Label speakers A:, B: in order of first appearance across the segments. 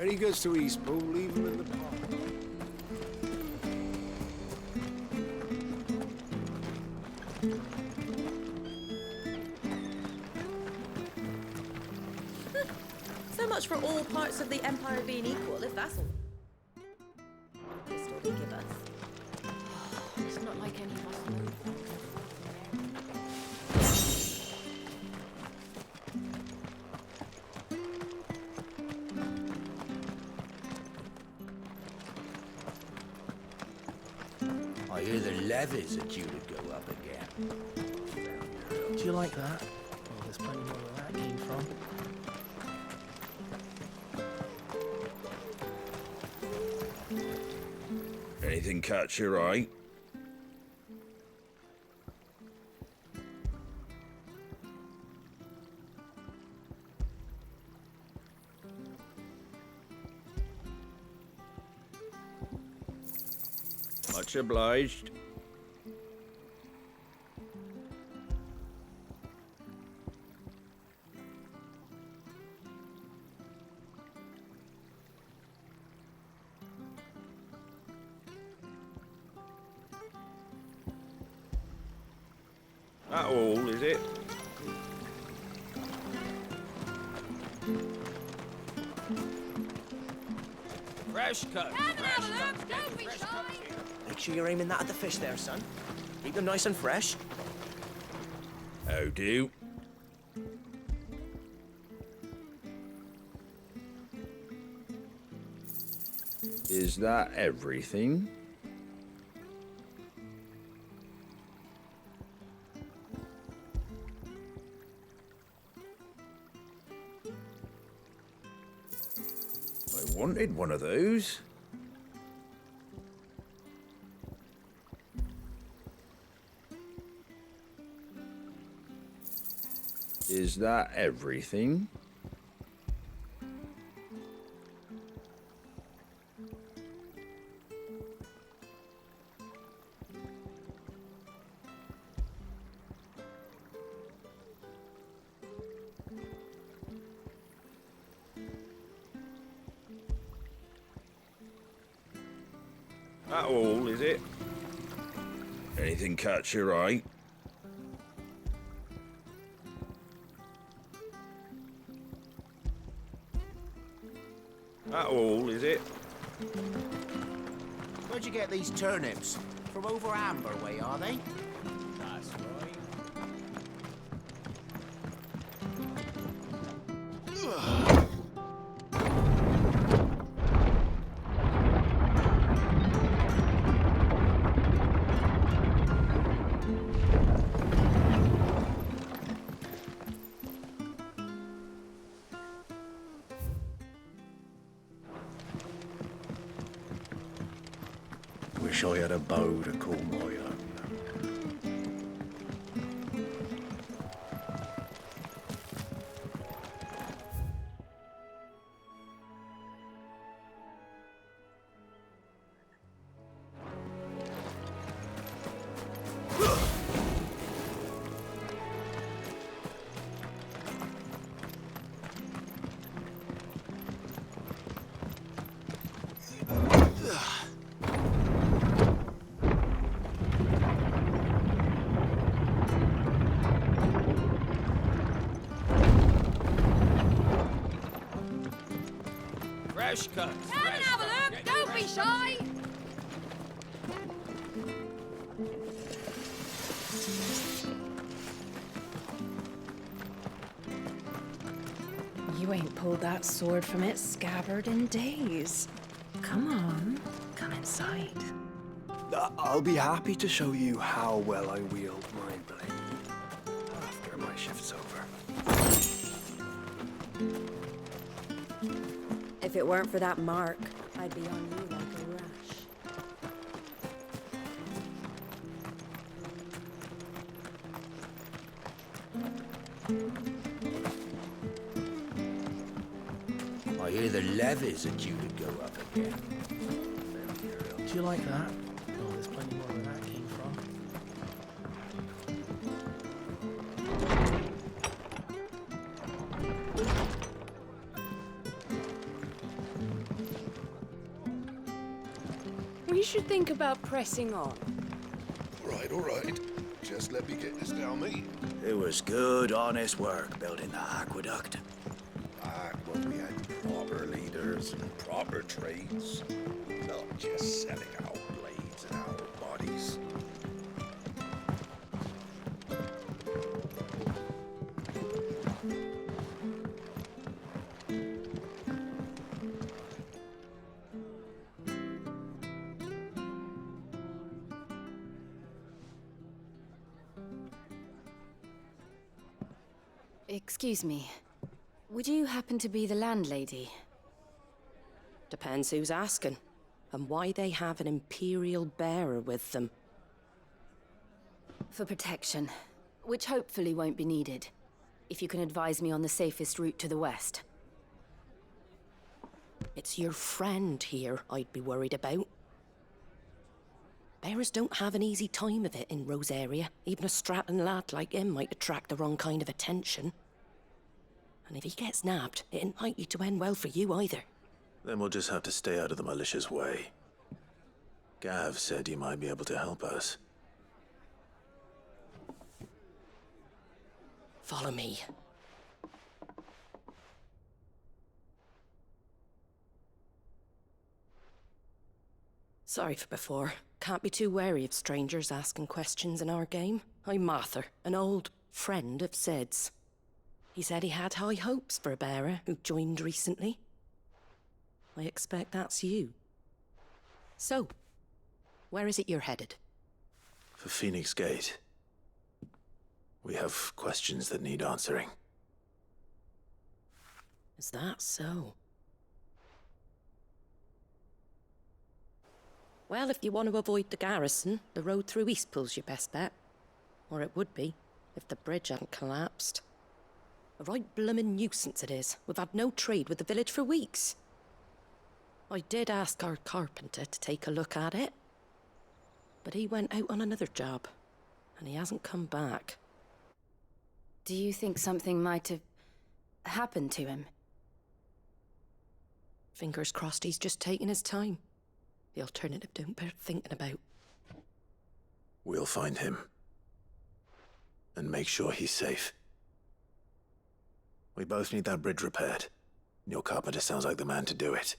A: When he gets to Eastpool, leave him in the park.
B: So much for all parts of the Empire being equal, if that's all. Pistol they give us.
C: It's not like any of us know.
D: I hear the levies are due to go up again.
E: Do you like that? Well, there's plenty more where that came from.
F: Anything catch your eye? Much obliged. That all, is it?
D: Fresh cut.
C: Don't be shy.
E: Make sure you're aiming that at the fish there, son. Keep them nice and fresh.
F: How do? Is that everything? I wanted one of those. Is that everything? That all, is it? Anything catch your eye? That all, is it?
D: Where'd you get these turnips? From over Amber way, are they? That's right.
A: Wish I had a bow to call my own.
D: Fresh cut.
C: Come and have a look. Don't be shy.
B: You ain't pulled that sword from its scabbard in days. Come on, come inside.
A: I'll be happy to show you how well I wield my blade after my shift's over.
B: If it weren't for that mark, I'd be on you like a rash.
D: I hear the levies are due to go up again.
E: Do you like that? Well, there's plenty more where that came from.
C: we should think about pressing on.
G: All right. Just let me get this down me.
H: It was good, honest work building the aqueduct.
G: Back when we had proper leaders and proper trades. Not just selling our blades and our bodies.
I: Excuse me. Would you happen to be the landlady?
B: Depends who's asking, and why they have an Imperial bearer with them.
I: For protection, which hopefully won't be needed. If you can advise me on the safest route to the west.
B: It's your friend here I'd be worried about. Bearers don't have an easy time of it in Rosaria. Even a Stratton lad like him might attract the wrong kind of attention. And if he gets nabbed, it ain't likely to end well for you either.
H: Then we'll just have to stay out of the malicious way. Gav said you might be able to help us.
B: Follow me. Sorry for before. Can't be too wary of strangers asking questions in our game. I'm Martha, an old friend of Sid's. He said he had high hopes for a bearer who joined recently. I expect that's you. So, where is it you're headed?
H: For Phoenix Gate. We have questions that need answering.
B: Is that so? Well, if you want to avoid the garrison, the road through Eastpool's your best bet. Or it would be, if the bridge hadn't collapsed. A right bloomin' nuisance it is. We've had no trade with the village for weeks. I did ask our carpenter to take a look at it. But he went out on another job, and he hasn't come back.
I: Do you think something might have happened to him?
B: Fingers crossed he's just taking his time. The alternative don't bear thinking about.
H: We'll find him. And make sure he's safe. We both need that bridge repaired. Your carpenter sounds like the man to do it.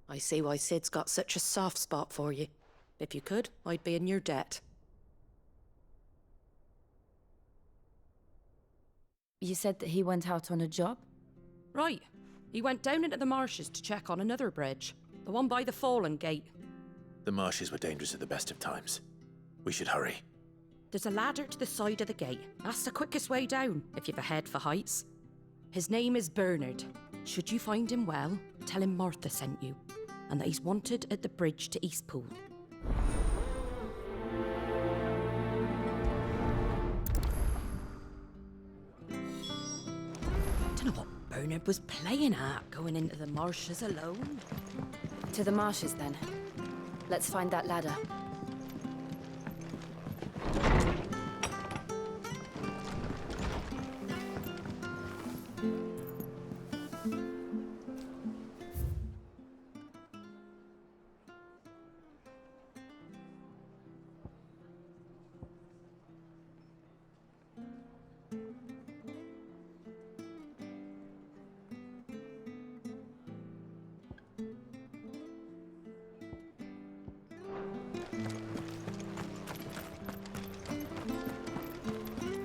B: I see why Sid's got such a soft spot for you. If you could, I'd be in your debt.
I: You said that he went out on a job?
B: Right. He went down into the marshes to check on another bridge. The one by the Fallen Gate.
H: The marshes were dangerous at the best of times. We should hurry.
B: There's a ladder to the side of the gate. That's the quickest way down, if you've a head for heights. His name is Bernard. Should you find him well, tell him Martha sent you, and that he's wanted at the bridge to Eastpool. Don't know what Bernard was playing at, going into the marshes alone.
I: To the marshes, then. Let's find that ladder.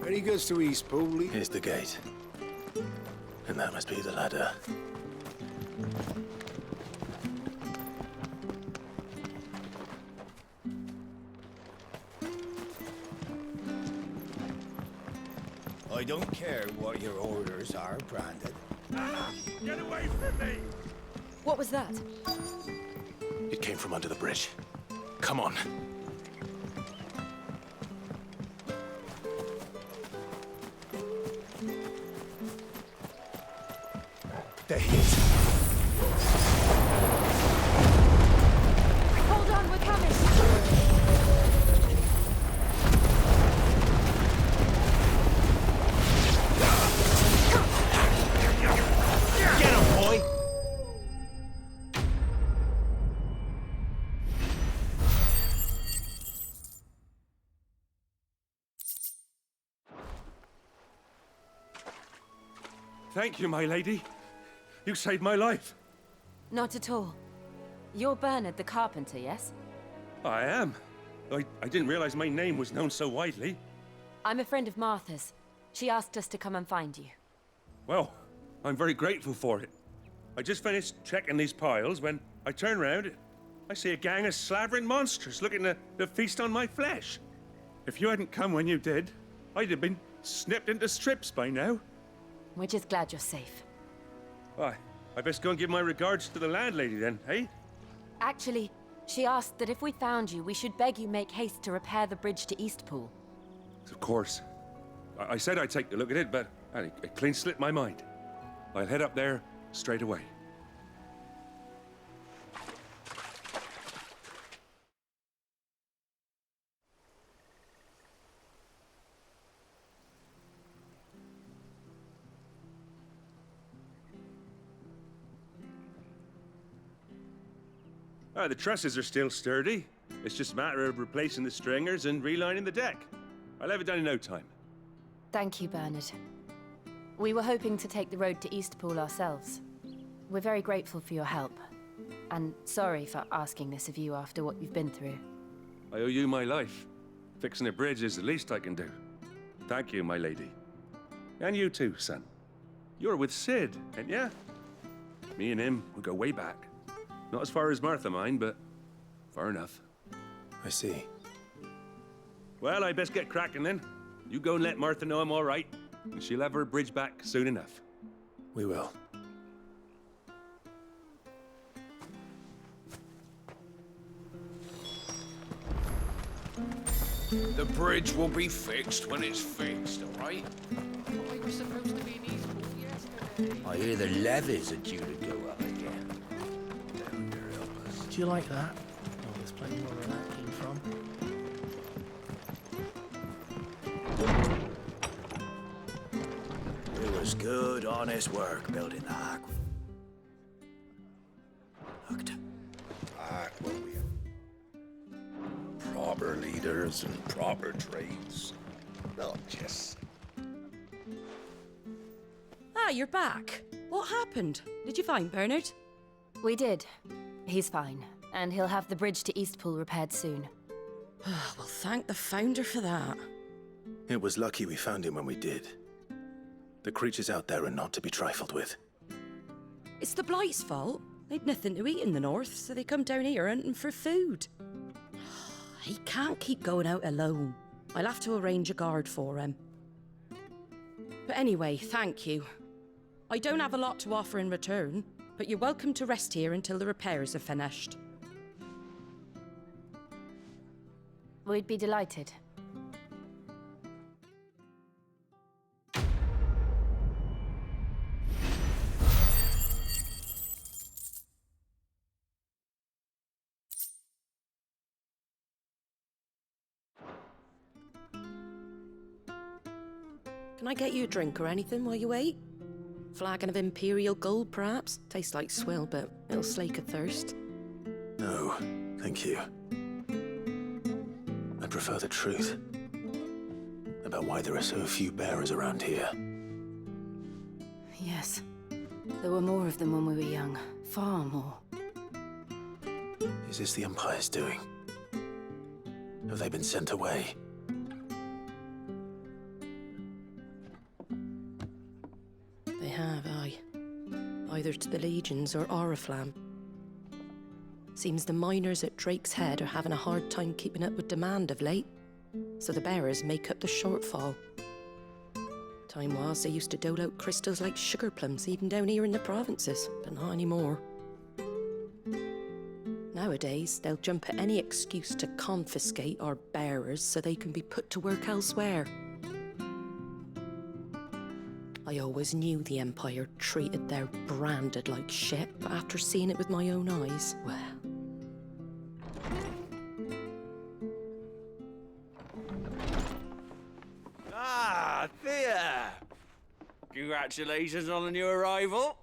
A: When he goes to Eastpool, he...
H: Here's the gate. And that must be the ladder.
J: I don't care what your orders are, Brandon.
F: Get away from me!
I: What was that?
H: It came from under the bridge. Come on.
J: The heat.
I: Hold on, we're coming!
J: Get him, boy!
K: Thank you, my lady. You saved my life.
I: Not at all. You're Bernard the carpenter, yes?
K: I am. I didn't realize my name was known so widely.
I: I'm a friend of Martha's. She asked us to come and find you.
K: Well, I'm very grateful for it. I just finished checking these piles when I turn around. I see a gang of slavering monsters looking to feast on my flesh. If you hadn't come when you did, I'd have been snipped into strips by now.
I: We're just glad you're safe.
K: Why, I best go and give my regards to the landlady then, eh?
I: Actually, she asked that if we found you, we should beg you make haste to repair the bridge to Eastpool.
K: Of course. I said I'd take a look at it, but it clean slipped my mind. I'll head up there straight away. The trusses are still sturdy. It's just a matter of replacing the stringers and relining the deck. I'll have it done in no time.
I: Thank you, Bernard. We were hoping to take the road to Eastpool ourselves. We're very grateful for your help. And sorry for asking this of you after what you've been through.
K: I owe you my life. Fixing a bridge is the least I can do. Thank you, my lady. And you too, son. You're with Sid, ain't ya? Me and him, we go way back. Not as far as Martha, mind, but far enough.
H: I see.
K: Well, I best get cracking then. You go and let Martha know I'm all right, and she'll have her bridge back soon enough.
H: We will.
G: The bridge will be fixed when it's fixed, all right?
D: We were supposed to be in Eastpool yesterday.
J: I hear the levies are due to go up again.
E: Do you like that? Oh, there's plenty more where that came from.
J: It was good, honest work building the aqueduct.
G: Well, we have proper leaders and proper trades. Not just...
B: Ah, you're back. What happened? Did you find Bernard?
I: We did. He's fine, and he'll have the bridge to Eastpool repaired soon.
B: Well, thank the Founder for that.
H: It was lucky we found him when we did. The creatures out there are not to be trifled with.
B: It's the Blight's fault. They'd nothing to eat in the north, so they come down here hunting for food. He can't keep going out alone. I'll have to arrange a guard for him. But anyway, thank you. I don't have a lot to offer in return, but you're welcome to rest here until the repairs are finished.
I: We'd be delighted.
B: Can I get you a drink or anything while you wait? Flagon of Imperial Gold, perhaps? Tastes like swill, but it'll slake a thirst.
H: No, thank you. I prefer the truth about why there are so few bearers around here.
I: Yes. There were more of them when we were young. Far more.
H: Is this the Empire's doing? Have they been sent away?
B: They have, aye. Either to the Legions or Oriflamme. Seems the miners at Drake's Head are having a hard time keeping up with demand of late, so the bearers make up the shortfall. Time was they used to dole out crystals like sugar plums even down here in the provinces, but not anymore. Nowadays, they'll jump at any excuse to confiscate our bearers so they can be put to work elsewhere. I always knew the Empire treated their branded like shit, but after seeing it with my own eyes, well...
D: Ah, Thea! Congratulations on the new arrival.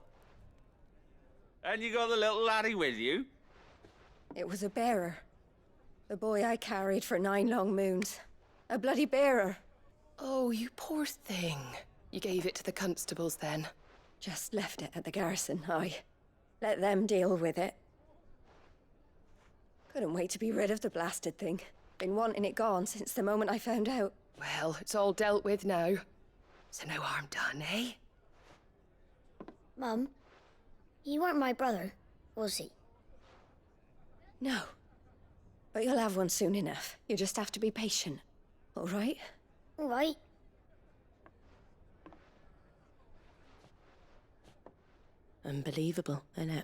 D: And you got the little laddie with you?
C: It was a bearer. The boy I carried for 9 long moons. A bloody bearer.
L: Oh, you poor thing. You gave it to the constables then.
C: Just left it at the garrison, let them deal with it. Couldn't wait to be rid of the blasted thing. Been wanting it gone since the moment I found out.
L: Well, it's all dealt with now. So no harm done, eh?
M: Mum, you weren't my brother, was he?
C: No. But you'll have one soon enough. You just have to be patient. All right?
M: All right.
B: Unbelievable, innit?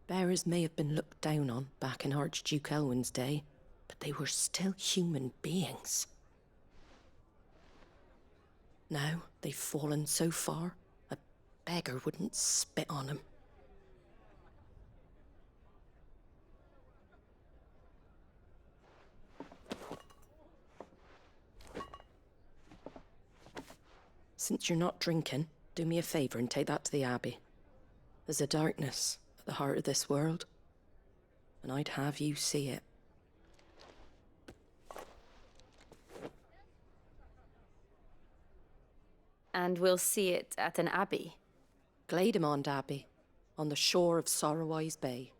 B: Bearers may have been looked down on back in Archduke Elwin's day, but they were still human beings. Now they've fallen so far, a beggar wouldn't spit on them. Since you're not drinking, do me a favor and take that to the Abbey. There's a darkness at the heart of this world, and I'd have you see it.
I: And we'll see it at an abbey?
B: Glademond Abbey, on the shore of Sorrowise Bay.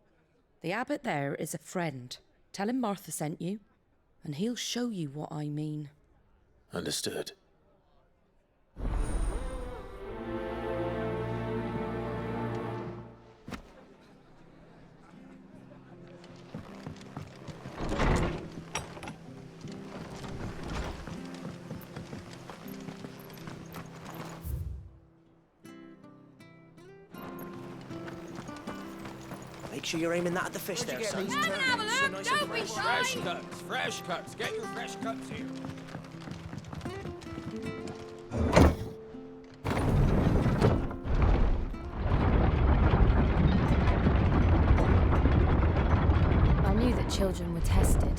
B: The abbot there is a friend. Tell him Martha sent you, and he'll show you what I mean.
H: Understood.
E: Make sure you're aiming that at the fish there, son.
L: Come and have a look, don't be shy!
J: Fresh cuts. Get your fresh cuts here.
I: I knew that children were tested,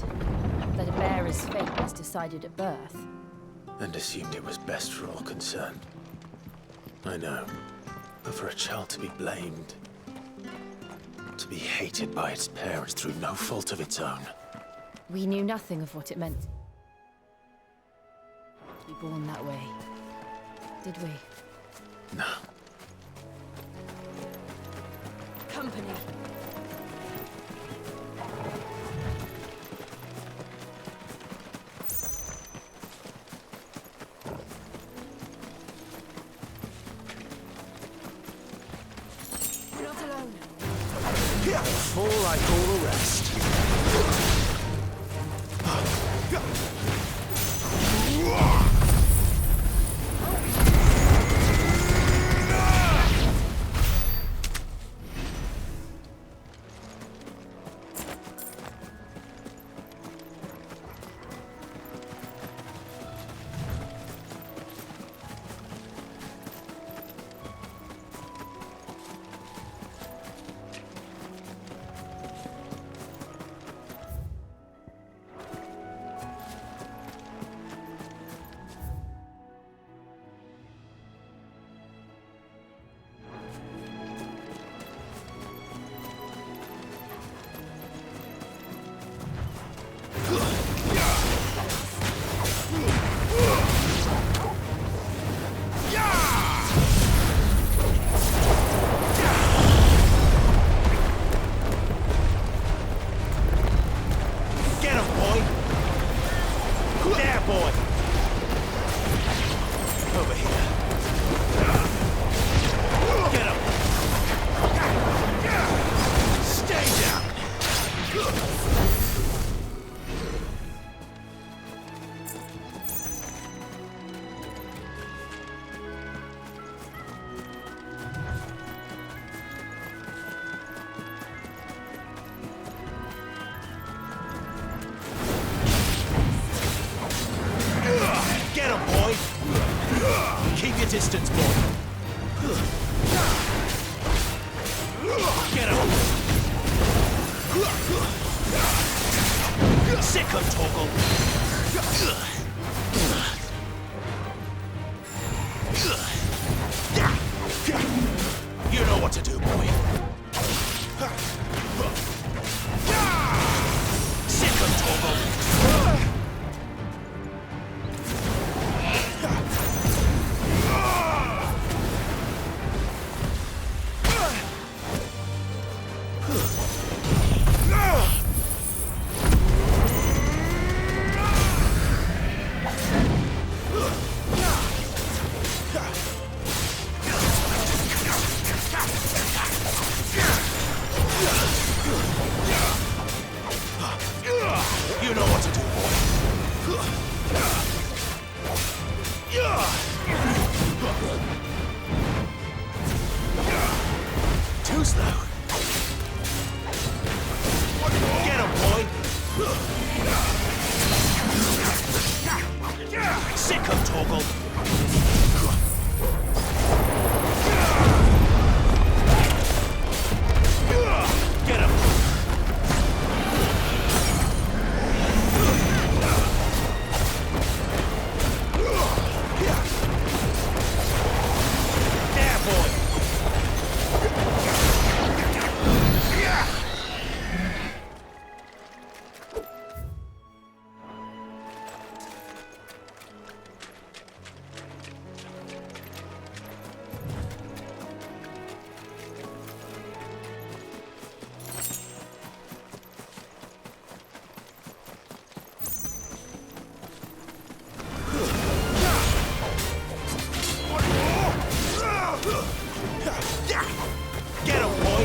I: that a bearer's fate was decided at birth.
H: And assumed it was best for all concerned. I know. But for a child to be blamed, to be hated by its parents through no fault of its own.
I: We knew nothing of what it meant to be born that way, did we?
H: No.
L: Company. We're not alone.
A: Fall like all the rest.
J: Distance, boy. Get him. Sick of Toggle. You know what to do, boy. Sick of Toggle. Torgal. Get him. There, boy. Get him, boy!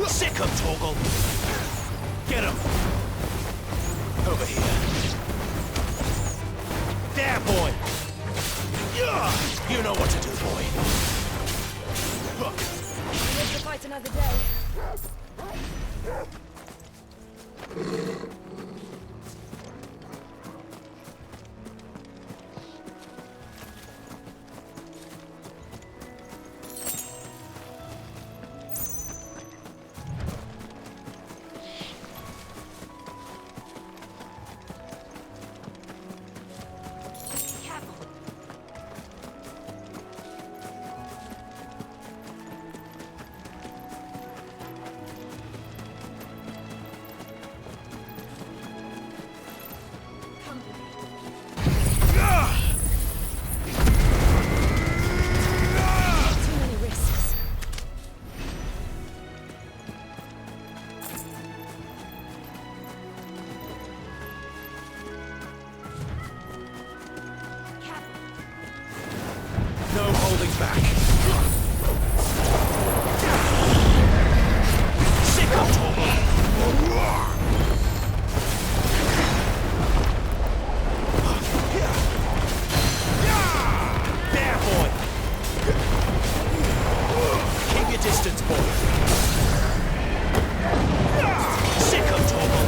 J: Sick him, Torgal! Get him! Over here. There, boy! You know what to do, boy.
C: We live to fight another day.
J: No holding back. Sick of Torgal. There, boy. Keep your distance, boy. Sick of Torgal.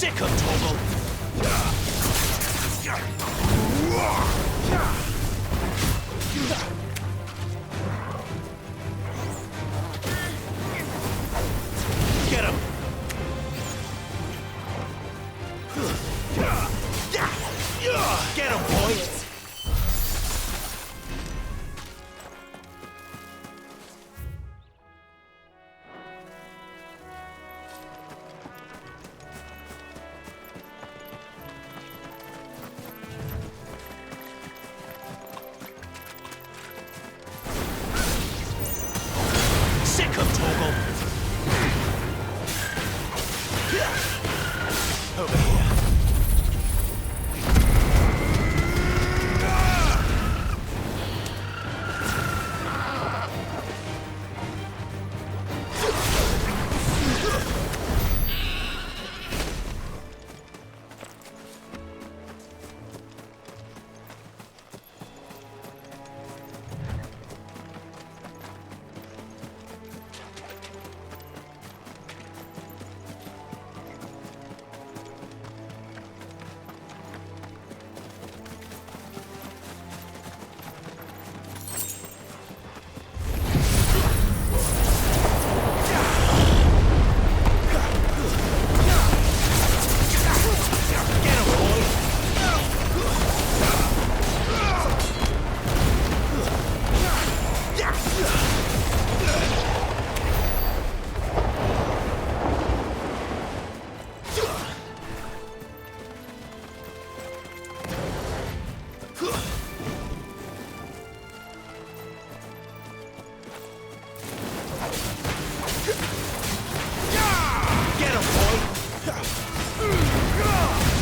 H: Sick of Toggle! Get him! Get him, boys! Sick of Toggle! Over here.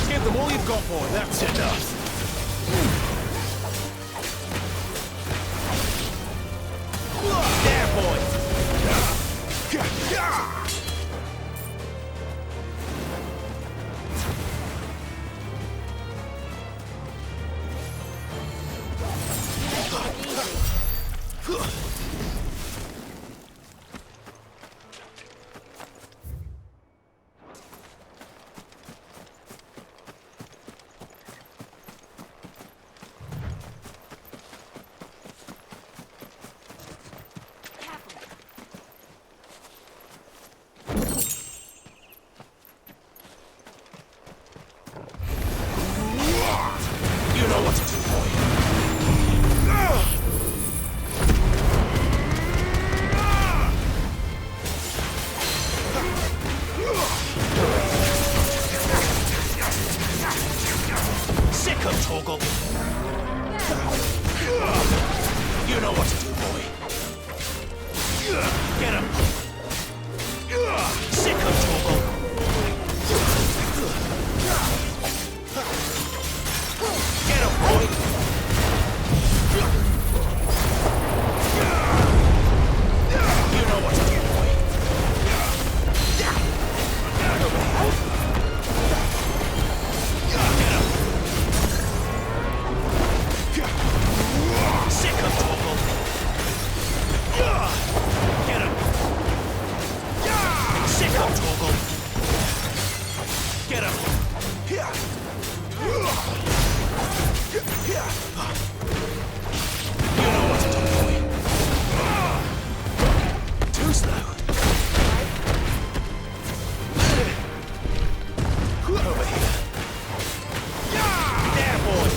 H: Give them all you've got, boy. That's enough. There, boy. You know what to do, boy. Sick of Toggle. You know what to do, boy. Get him. Sick of Toggle. Get him, boy! You know what to do, boy. Get him. Sick of Toggle. Get him. Sick of Toggle. Get him. You know what to do, boy. Too slow. Over here. There, boy.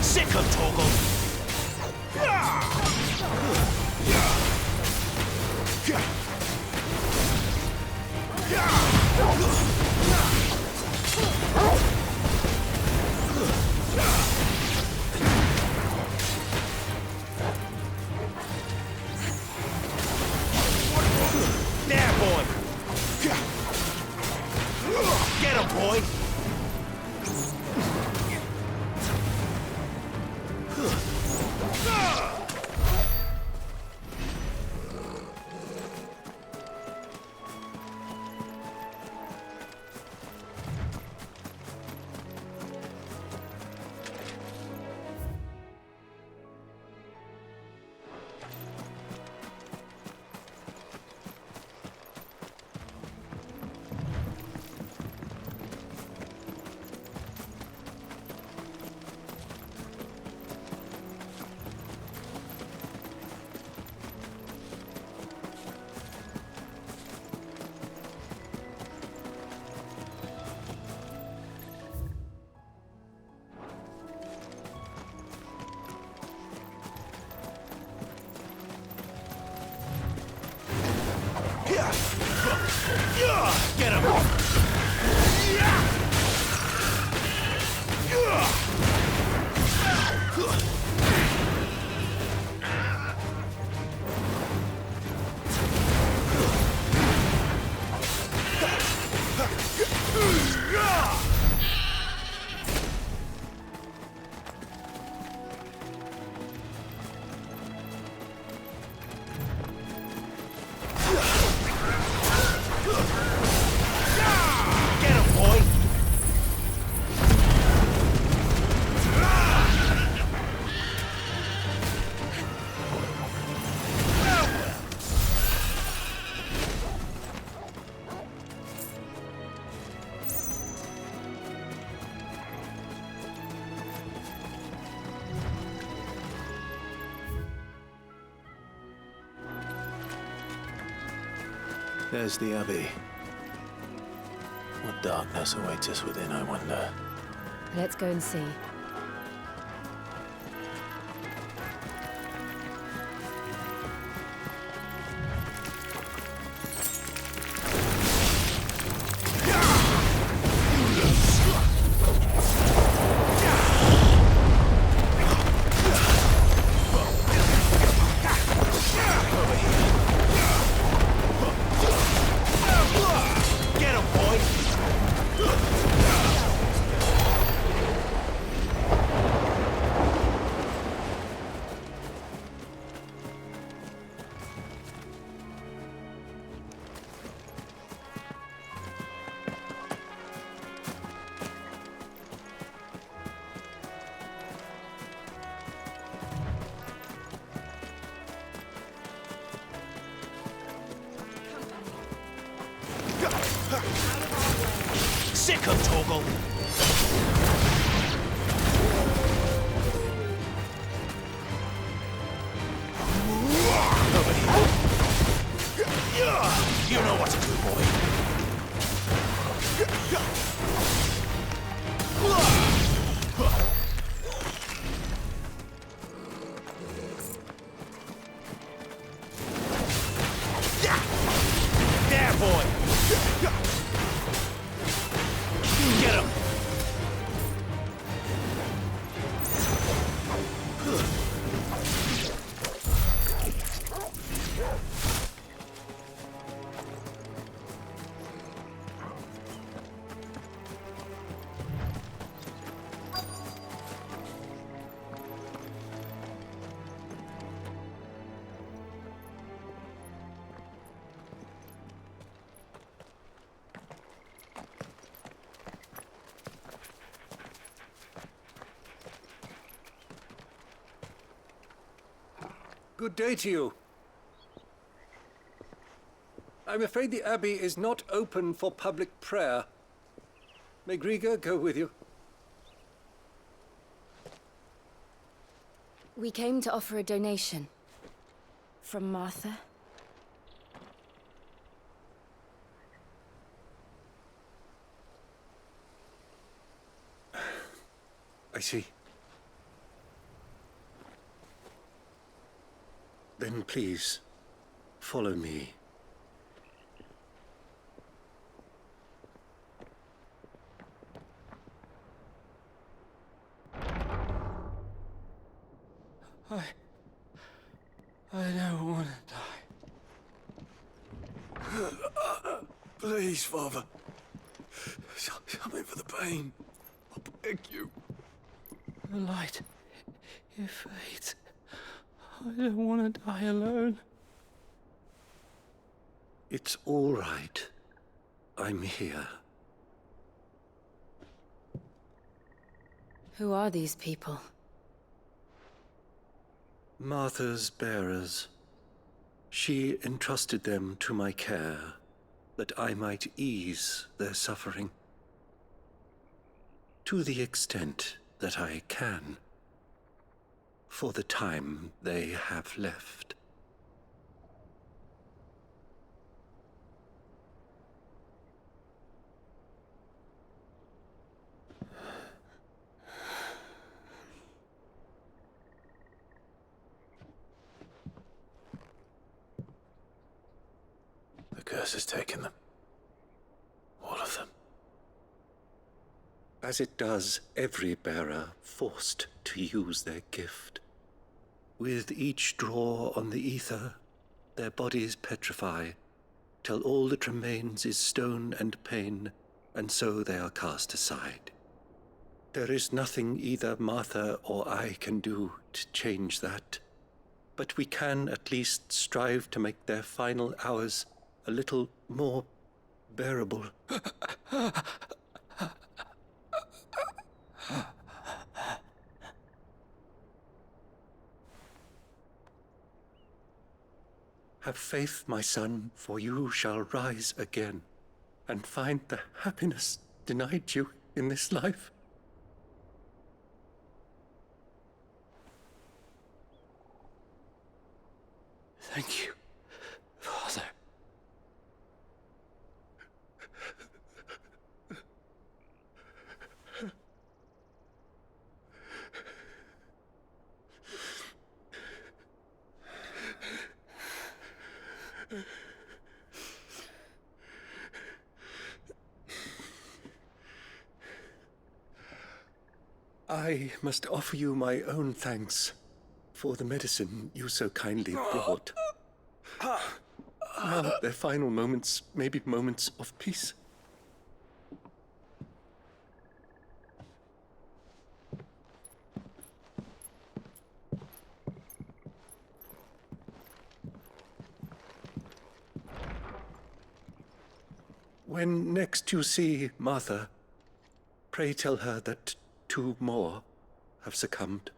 H: Sick of Toggle. There, boy. Get him, boy.
J: Get him!
H: There's the Abbey. What darkness awaits us within, I wonder?
I: Let's go and see.
J: Sick of Toggle! You know what to do, boy. There, boy! Get him!
N: Good day to you. I'm afraid the Abbey is not open for public prayer. May Griga go with you?
I: We came to offer a donation. From Martha.
N: I see. Then please, follow me.
A: I don't want to die. Please, Father. Something for the pain. I beg you.
E: The light, it fades. I don't want to die alone.
N: It's all right. I'm here.
I: Who are these people?
N: Martha's bearers. She entrusted them to my care, that I might ease their suffering. To the extent that I can. For the time they have left.
H: The curse has taken them.
N: as it does every bearer forced to use their gift. With each draw on the ether, their bodies petrify, till all that remains is stone and pain, and so they are cast aside. There is nothing either Martha or I can do to change that, but we can at least strive to make their final hours a little more bearable. Have faith, my son, for you shall rise again and find the happiness denied you in this life.
E: Thank you, Father.
N: I must offer you my own thanks for the medicine you so kindly brought. Now their final moments may be moments of peace. When next you see Martha, pray tell her that 2 more have succumbed.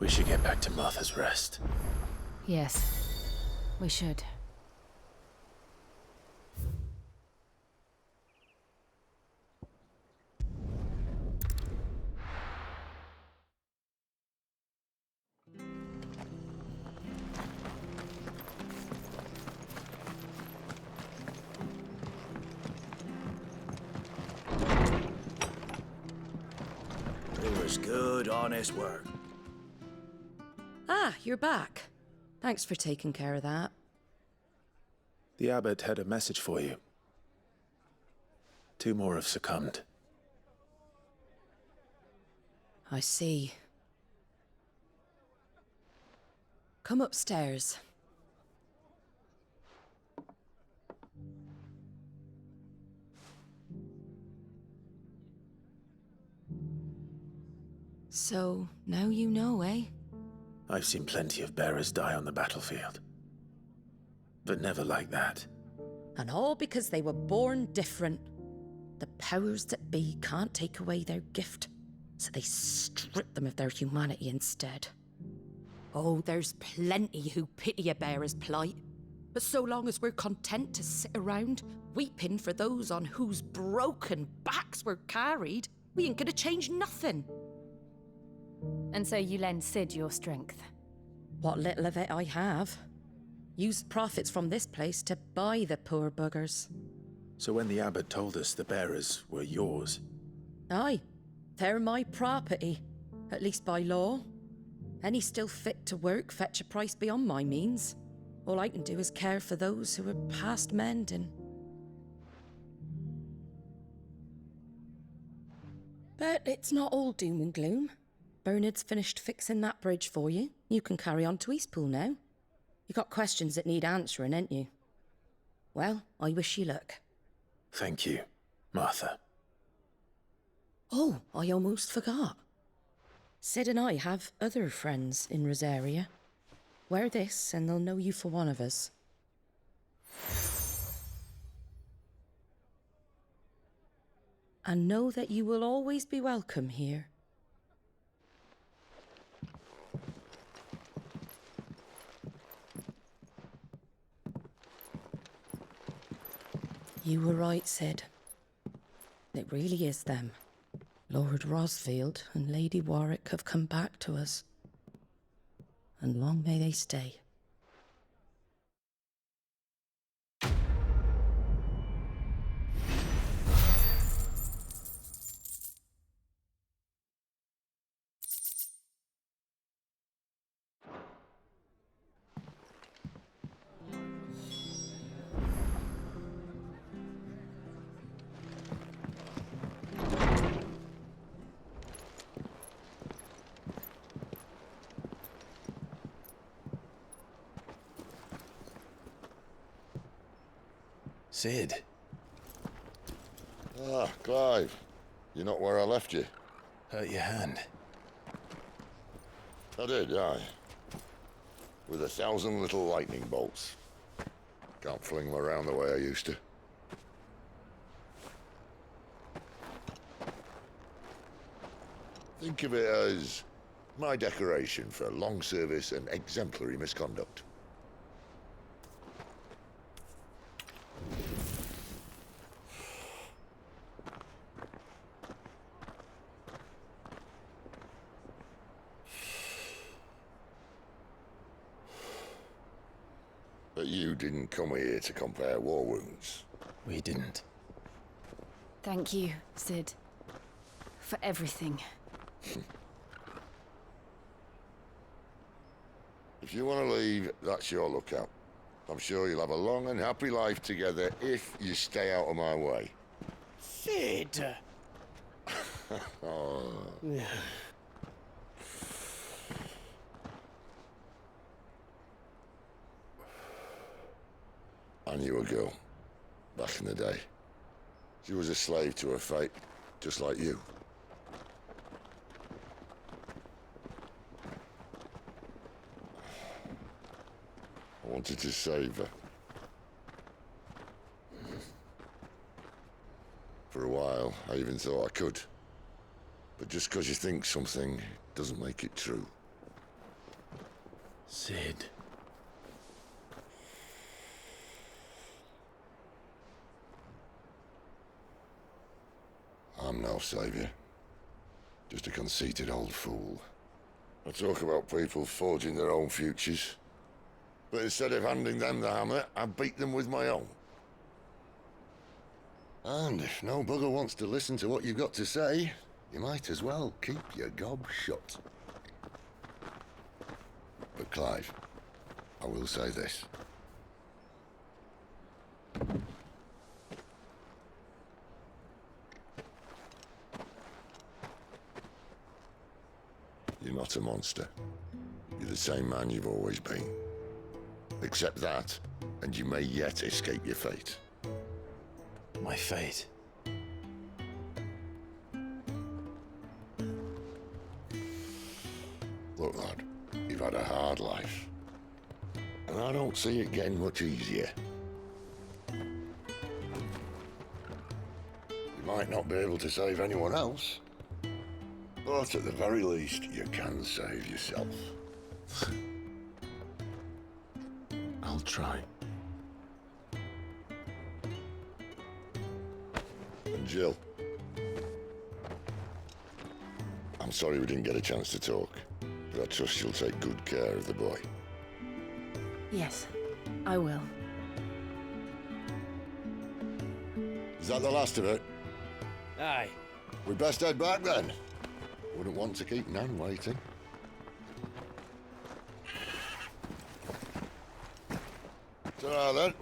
H: We should get back to Martha's rest.
I: Yes, we should.
J: It was good, honest work.
B: Ah, you're back. Thanks for taking care of that.
H: The abbot had a message for you. 2 more have succumbed.
B: I see. Come upstairs. So, now you know, eh?
H: I've seen plenty of bearers die on the battlefield. But never like that.
B: And all because they were born different. The powers that be can't take away their gift, so they strip them of their humanity instead. Oh, there's plenty who pity a bearer's plight. But so long as we're content to sit around, weeping for those on whose broken backs we're carried, we ain't gonna change nothing.
I: And so you lend Sid your strength?
B: What little of it I have. Used profits from this place to buy the poor buggers.
H: So when the abbot told us the bearers were yours...
B: Aye, they're my property, at least by law. Any still fit to work fetch a price beyond my means. All I can do is care for those who are past mending. But it's not all doom and gloom. Bernard's finished fixing that bridge for you. You can carry on to Eastpool now. You got questions that need answering, ain't you? Well, I wish you luck.
H: Thank you, Martha.
B: Oh, I almost forgot. Sid and I have other friends in Rosaria. Wear this and they'll know you for one of us. And know that you will always be welcome here. You were right, Sid. It really is them. Lord Rosfield and Lady Warwick have come back to us. And long may they stay.
H: Sid.
G: Ah, Clive. You're not where I left you.
H: Hurt your hand.
G: I did, aye. With 1,000 little lightning bolts. Can't fling them around the way I used to. Think of it as my decoration for long service and exemplary misconduct. But you didn't come here to compare war wounds.
H: We didn't.
I: Thank you, Sid. For everything.
G: If you want to leave, that's your lookout. I'm sure you'll have a long and happy life together if you stay out of my way.
E: Sid!
G: Oh. I knew a girl, back in the day. She was a slave to her fate, just like you. I wanted to save her. For a while, I even thought I could. But just because you think something doesn't make it true.
H: Sid.
G: I'm no savior. Just a conceited old fool. I talk about people forging their own futures. But instead of handing them the hammer, I beat them with my own. And if no bugger wants to listen to what you've got to say, you might as well keep your gob shut. But Clive, I will say this. You're not a monster. You're the same man you've always been. Accept that, and you may yet escape your fate.
H: My fate?
G: Look, lad, you've had a hard life. And I don't see it getting much easier. You might not be able to save anyone else, but at the very least, you can save yourself.
H: I'll try.
G: And Jill, I'm sorry we didn't get a chance to talk, but I trust you'll take good care of the boy.
I: Yes, I will.
G: Is that the last of it?
E: Aye.
G: We best head back then. Wouldn't want to keep Nan waiting. Ta-ra then.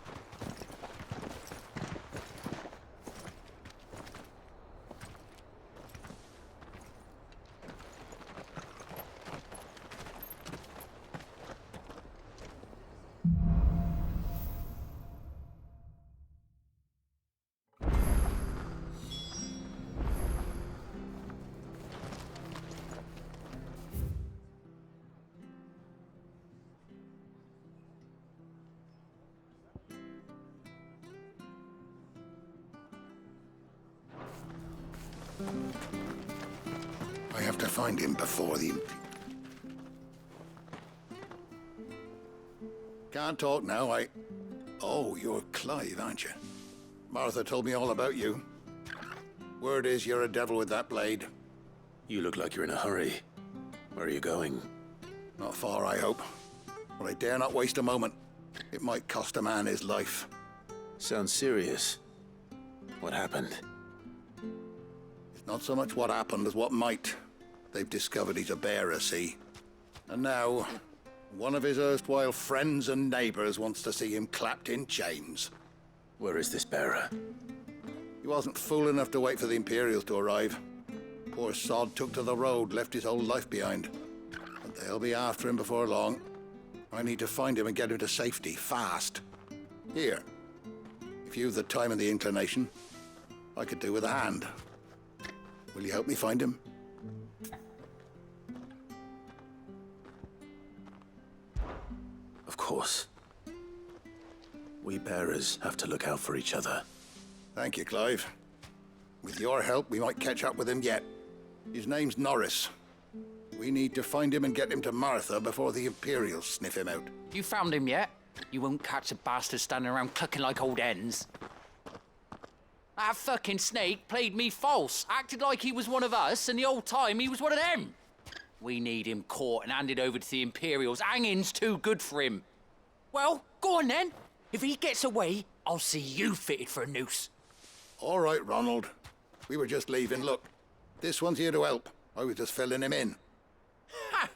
G: I have to find him before the... Can't talk now, Oh, you're Clive, aren't you? Martha told me all about you. Word is you're a devil with that blade.
H: You look like you're in a hurry. Where are you going?
G: Not far, I hope. But I dare not waste a moment. It might cost a man his life.
H: Sounds serious. What happened?
G: It's not so much what happened as what might. They've discovered he's a bearer, see? And now, one of his erstwhile friends and neighbors wants to see him clapped in chains.
H: Where is this bearer?
G: He wasn't fool enough to wait for the Imperials to arrive. Poor sod took to the road, left his whole life behind. But they'll be after him before long. I need to find him and get him to safety, fast. Here. If you've the time and the inclination, I could do with a hand. Will you help me find him?
H: Of course. We bearers have to look out for each other.
G: Thank you, Clive. With your help, we might catch up with him yet. His name's Norris. We need to find him and get him to Martha before the Imperials sniff him out.
D: You found him yet? You won't catch a bastard standing around clucking like old hens. That fucking snake played me false, acted like he was one of us, and the whole time he was one of them. We need him caught and handed over to the Imperials. Hanging's too good for him. Well, go on then. If he gets away, I'll see you fitted for a noose.
G: All right, Ronald. We were just leaving. Look, this one's here to help. I was just filling him in.
D: Ha!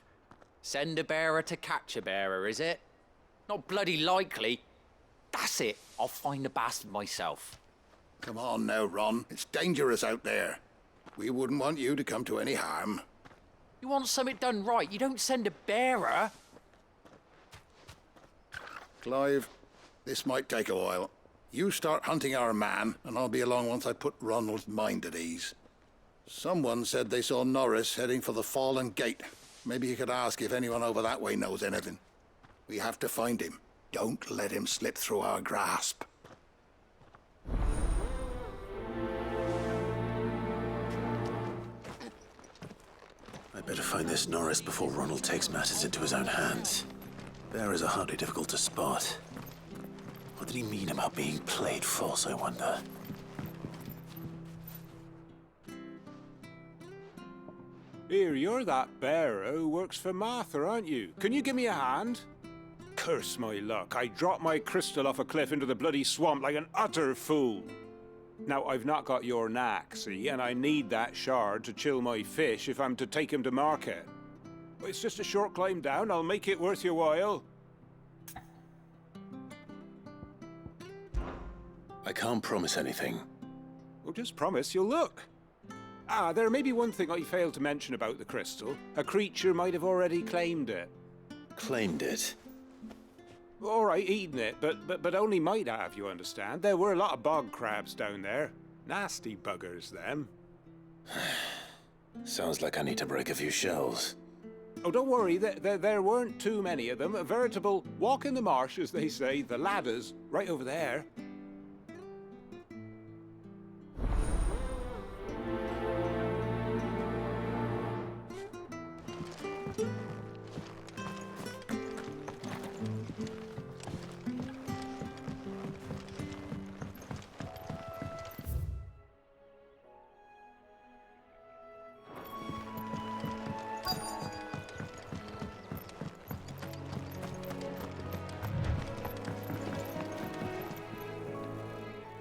D: Send a bearer to catch a bearer, is it? Not bloody likely. That's it. I'll find the bastard myself.
G: Come on now, Ron. It's dangerous out there. We wouldn't want you to come to any harm.
D: You want something done right, you don't send a bearer.
G: Clive, this might take a while. You start hunting our man, and I'll be along once I put Ronald's mind at ease. Someone said they saw Norris heading for the Fallen Gate. Maybe you could ask if anyone over that way knows anything. We have to find him. Don't let him slip through our grasp.
H: I'd better find this Norris before Ronald takes matters into his own hands. Bearers are hardly difficult to spot. What did he mean about being played false, I wonder?
O: Here, you're that bearer who works for Martha, aren't you? Can you give me a hand? Curse my luck, I dropped my crystal off a cliff into the bloody swamp like an utter fool. Now, I've not got your knack, see, and I need that shard to chill my fish if I'm to take him to market. It's just a short climb down, I'll make it worth your while.
H: I can't promise anything.
O: Well, just promise you'll look. Ah, there may be one thing I failed to mention about the crystal. A creature might have already claimed it.
H: Claimed it?
O: All right, eaten it, but only might have, you understand. There were a lot of bog crabs down there. Nasty buggers, them.
H: Sounds like I need to break a few shells.
O: Oh, don't worry, there weren't too many of them. A veritable walk in the marsh, as they say, the ladders, right over there.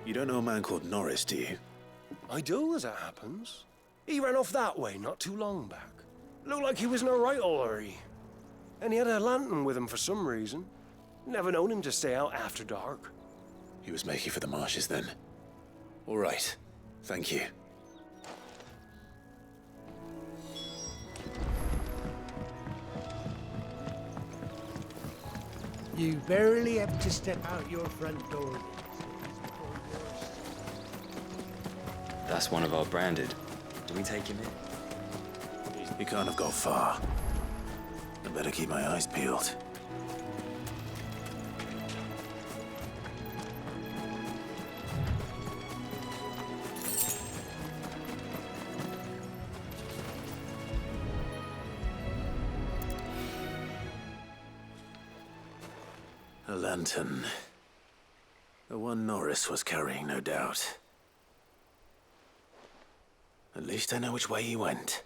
H: You don't know a man called Norris, do you?
A: I do, as it happens. He ran off that way not too long back. Looked like he was in a right old hurry. And he had a lantern with him for some reason. Never known him to stay out after dark.
H: He was making for the marshes then. All right. Thank you.
P: You barely have to step out your front door.
Q: That's one of our branded. Do we take him in?
H: He can't have got far. I better keep my eyes peeled. A lantern. The one Norris was carrying, no doubt. At least I know which way he went.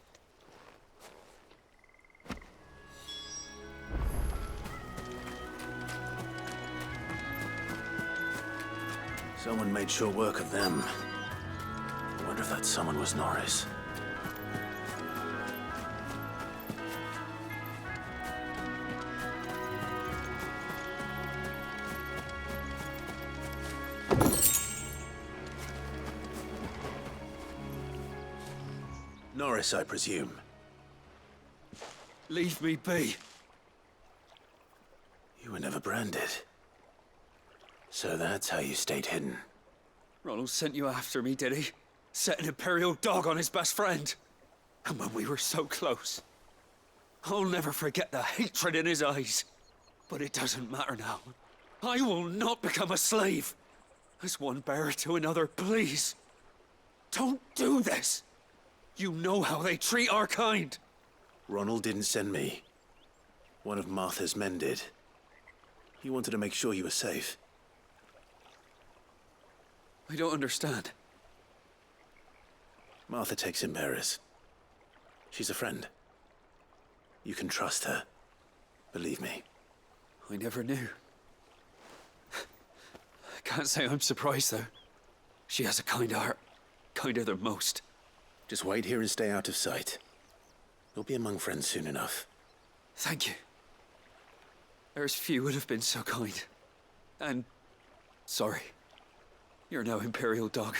H: Someone made short work of them. I wonder if that someone was Norris. Norris, I presume.
A: Leave me be.
H: You were never branded. So that's how you stayed hidden.
R: Ronald sent you after me, did he? Set an Imperial dog on his best friend. And when we were so close. I'll never forget the hatred in his eyes. But it doesn't matter now. I will not become a slave. As one bearer to another, please. Don't do this. You know how they treat our kind.
H: Ronald didn't send me. One of Martha's men did. He wanted to make sure you were safe.
R: I don't understand.
H: Martha takes in bearers. She's a friend. You can trust her. Believe me.
R: I never knew. I can't say I'm surprised, though. She has a kind heart. Kinder than most.
H: Just wait here and stay out of sight. You'll be among friends soon enough.
R: Thank you. There's few would have been so kind. And... sorry. You're no Imperial dog.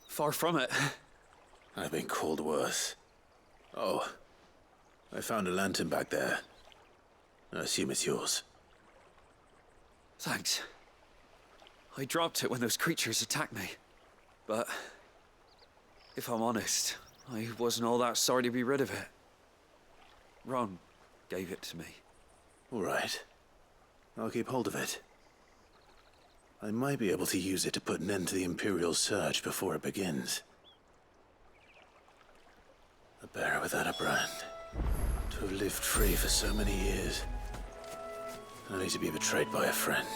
R: Far from it.
H: I've been called worse. Oh. I found a lantern back there. I assume it's yours.
R: Thanks. I dropped it when those creatures attacked me. But... if I'm honest, I wasn't all that sorry to be rid of it. Ron gave it to me.
H: All right. I'll keep hold of it. I might be able to use it to put an end to the Imperial surge before it begins. A bearer without a brand. To have lived free for so many years. Only to be betrayed by a friend.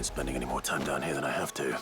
H: Spending any more time down here than I have to.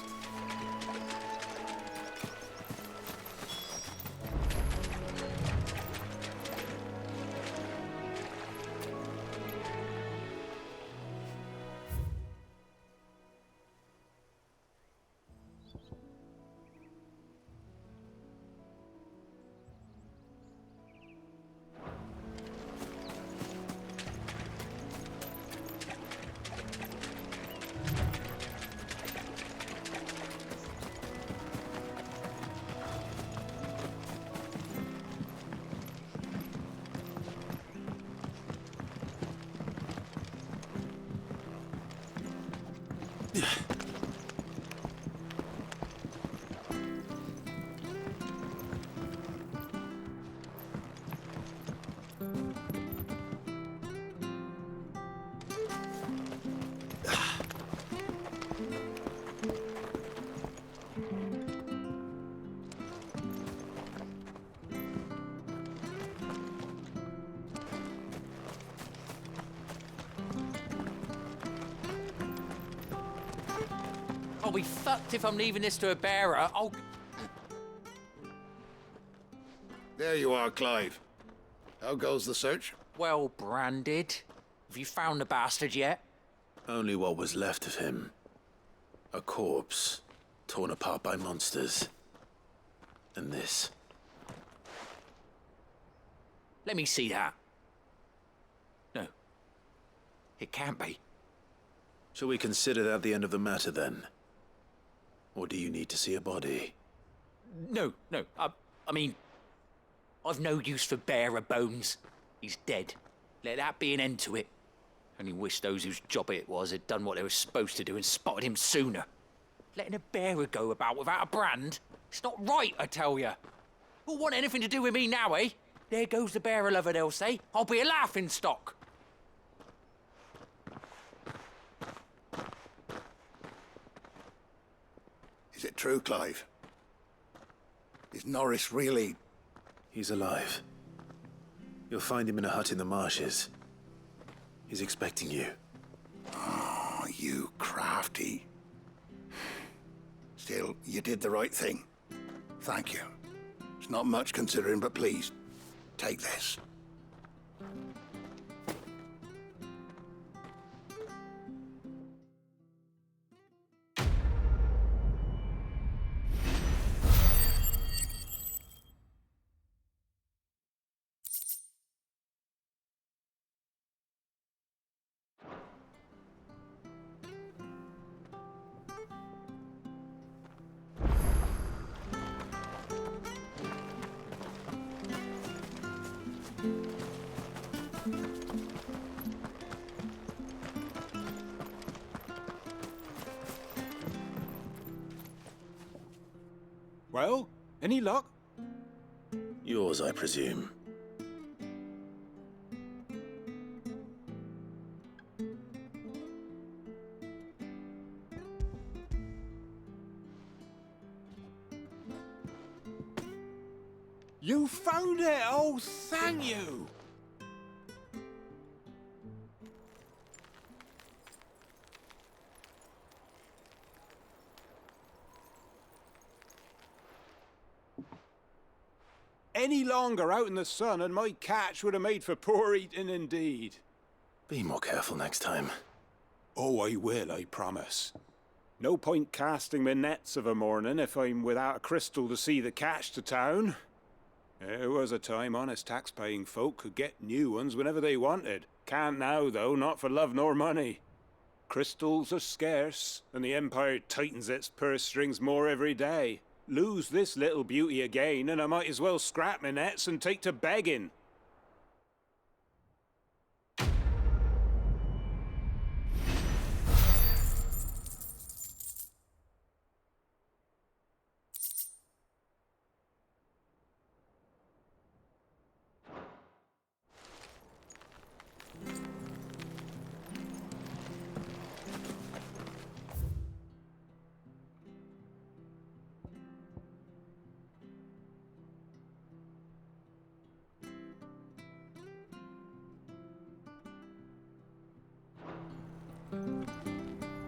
D: I'll be fucked if I'm leaving this to a bearer. I'll...
G: There you are, Clive. How goes the search?
D: Well branded. Have you found the bastard yet?
H: Only what was left of him. A corpse, torn apart by monsters. And this.
D: Let me see that. No. It can't be.
H: Shall we consider that the end of the matter, then? Or do you need to see a body?
D: No. I mean, I've no use for bearer bones. He's dead. Let that be an end to it. Only wish those whose job it was had done what they were supposed to do and spotted him sooner. Letting a bearer go about without a brand? It's not right, I tell you. Who'll want anything to do with me now, eh? There goes the bearer lover, they'll say. I'll be a laughing stock.
G: Is it true, Clive? Is Norris really...
H: He's alive. You'll find him in a hut in the marshes. He's expecting you.
G: Oh, you crafty. Still, you did the right thing. Thank you. It's not much considering, but please, take this.
O: Well, any luck?
H: Yours, I presume.
O: You found it! Oh, thank you! Any longer out in the sun and my catch would have made for poor eating indeed.
H: Be more careful next time.
O: Oh, I will, I promise. No point casting my nets of a morning if I'm without a crystal to see the catch to town. There was a time honest tax-paying folk could get new ones whenever they wanted. Can't now, though, not for love nor money. Crystals are scarce, and the Empire tightens its purse strings more every day. Lose this little beauty again, and I might as well scrap my nets and take to begging.